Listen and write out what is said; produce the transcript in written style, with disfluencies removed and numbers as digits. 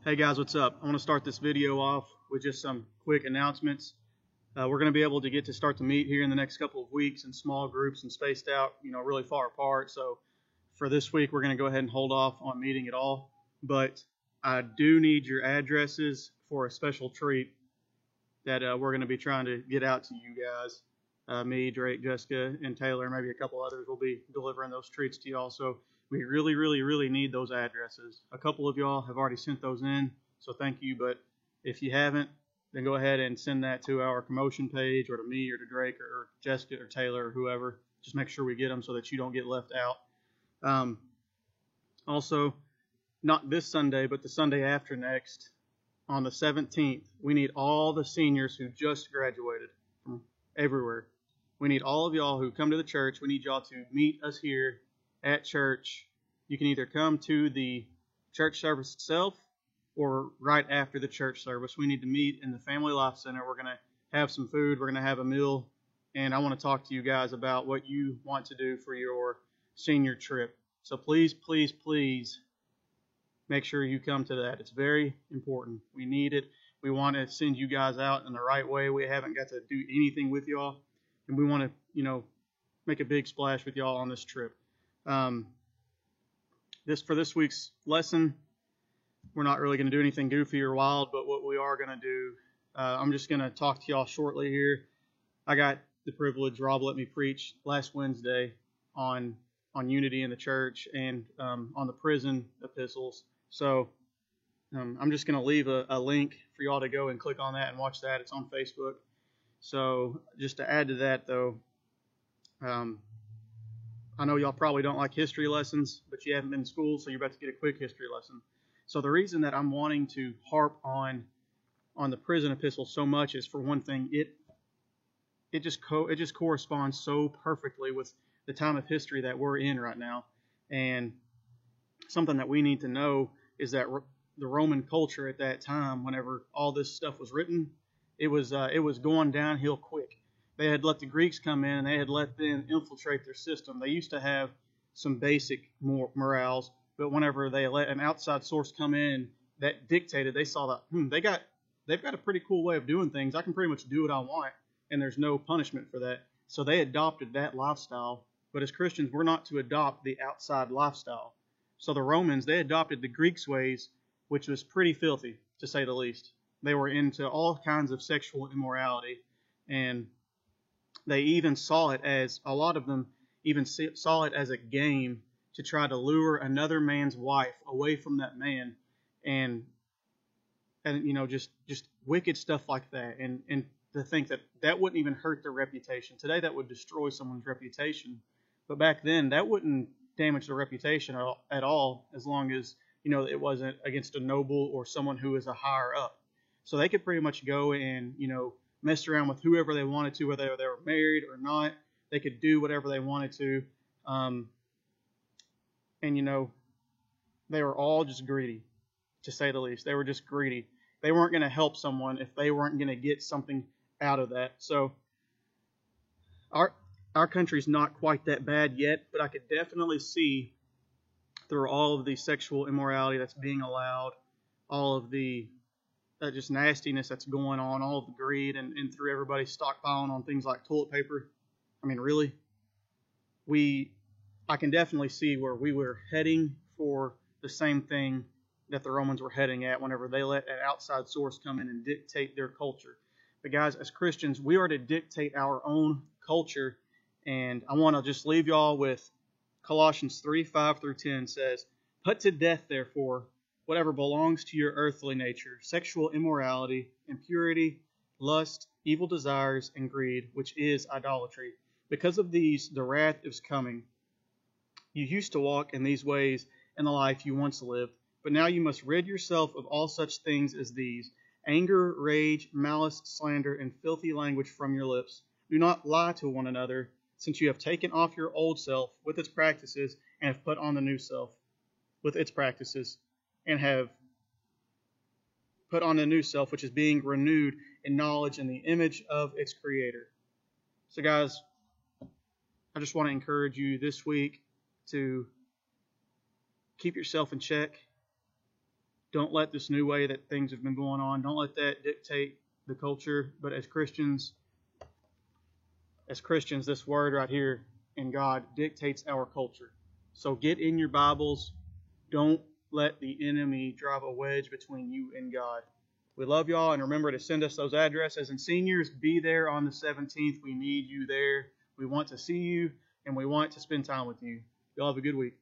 Hey guys, what's up? I want to start this video off with just some quick announcements. We're going to be able to get to start to meet here in the next couple of weeks in small groups and spaced out, really far apart. So for this week, we're going to go ahead and hold off on meeting at all. But I do need your addresses for a special treat that we're going to be trying to get out to you guys. Me, Drake, Jessica, and Taylor, maybe a couple others will be delivering those treats to y'all. So we really, really, really need those addresses. A couple of y'all have already sent those in, so thank you. But if you haven't, then go ahead and send that to our commotion page or to me or to Drake or Jessica or Taylor or whoever. Just make sure we get them so that you don't get left out. Also, not this Sunday, but the Sunday after next, on the 17th, we need all the seniors who just graduated from everywhere. We need all of y'all who come to the church. We need y'all to meet us here at church. You can either come to the church service itself or right after the church service. We need to meet in the Family Life Center. We're going to have some food. We're going to have a meal. And I want to talk to you guys about what you want to do for your senior trip. So please, please, please make sure you come to that. It's very important. We need it. We want to send you guys out in the right way. We haven't got to do anything with y'all. And we want to, make a big splash with y'all on this trip. For this week's lesson, we're not really going to do anything goofy or wild, but what we are going to do, I'm just going to talk to y'all shortly here. I got the privilege, Rob let me preach last Wednesday on unity in the church and on the prison epistles. So I'm just going to leave a link for y'all to go and click on that and watch that. It's on Facebook. So just to add to that, though, I know y'all probably don't like history lessons, but you haven't been in school, so you're about to get a quick history lesson. So the reason that I'm wanting to harp on the prison epistle so much is, for one thing, it just corresponds so perfectly with the time of history that we're in right now. And something that we need to know is that the Roman culture at that time, whenever all this stuff was written, it was going downhill quick. They had let the Greeks come in and they had let them infiltrate their system. They used to have some basic morals, but whenever they let an outside source come in that dictated, they saw that they've got a pretty cool way of doing things. I can pretty much do what I want, and there's no punishment for that. So they adopted that lifestyle. But as Christians, we're not to adopt the outside lifestyle. So the Romans, they adopted the Greeks' ways, which was pretty filthy, to say the least. They were into all kinds of sexual immorality, and they even saw it as, a lot of them even saw it as a game to try to lure another man's wife away from that man, and just wicked stuff like that. And to think that wouldn't even hurt their reputation. Today that would destroy someone's reputation, but back then that wouldn't damage their reputation at all, as long as it wasn't against a noble or someone who is a higher up. So they could pretty much go and mess around with whoever they wanted to, whether they were married or not. They could do whatever they wanted to. And they were all just greedy, to say the least. They were just greedy. They weren't going to help someone if they weren't going to get something out of that. So our country's not quite that bad yet, but I could definitely see through all of the sexual immorality that's being allowed, all of the just nastiness that's going on, all of the greed, and through everybody stockpiling on things like toilet paper. I mean, really, I can definitely see where we were heading for the same thing that the Romans were heading at whenever they let an outside source come in and dictate their culture. But guys, as Christians, we are to dictate our own culture, and I want to just leave y'all with Colossians 3:5-10 says, "Put to death, therefore, whatever belongs to your earthly nature, sexual immorality, impurity, lust, evil desires, and greed, which is idolatry. Because of these, the wrath is coming. You used to walk in these ways in the life you once lived, but now you must rid yourself of all such things as these: anger, rage, malice, slander, and filthy language from your lips. Do not lie to one another, since you have taken off your old self with its practices and have put on the new self with its practices, and have put on the new self, which is being renewed in knowledge in the image of its creator." So guys, I just want to encourage you this week to keep yourself in check. Don't let this new way that things have been going on, don't let that dictate the culture. But as Christians, this word right here in God dictates our culture. So get in your Bibles. Don't let the enemy drive a wedge between you and God. We love y'all, and remember to send us those addresses. And seniors, be there on the 17th. We need you there. We want to see you, and we want to spend time with you. Y'all have a good week.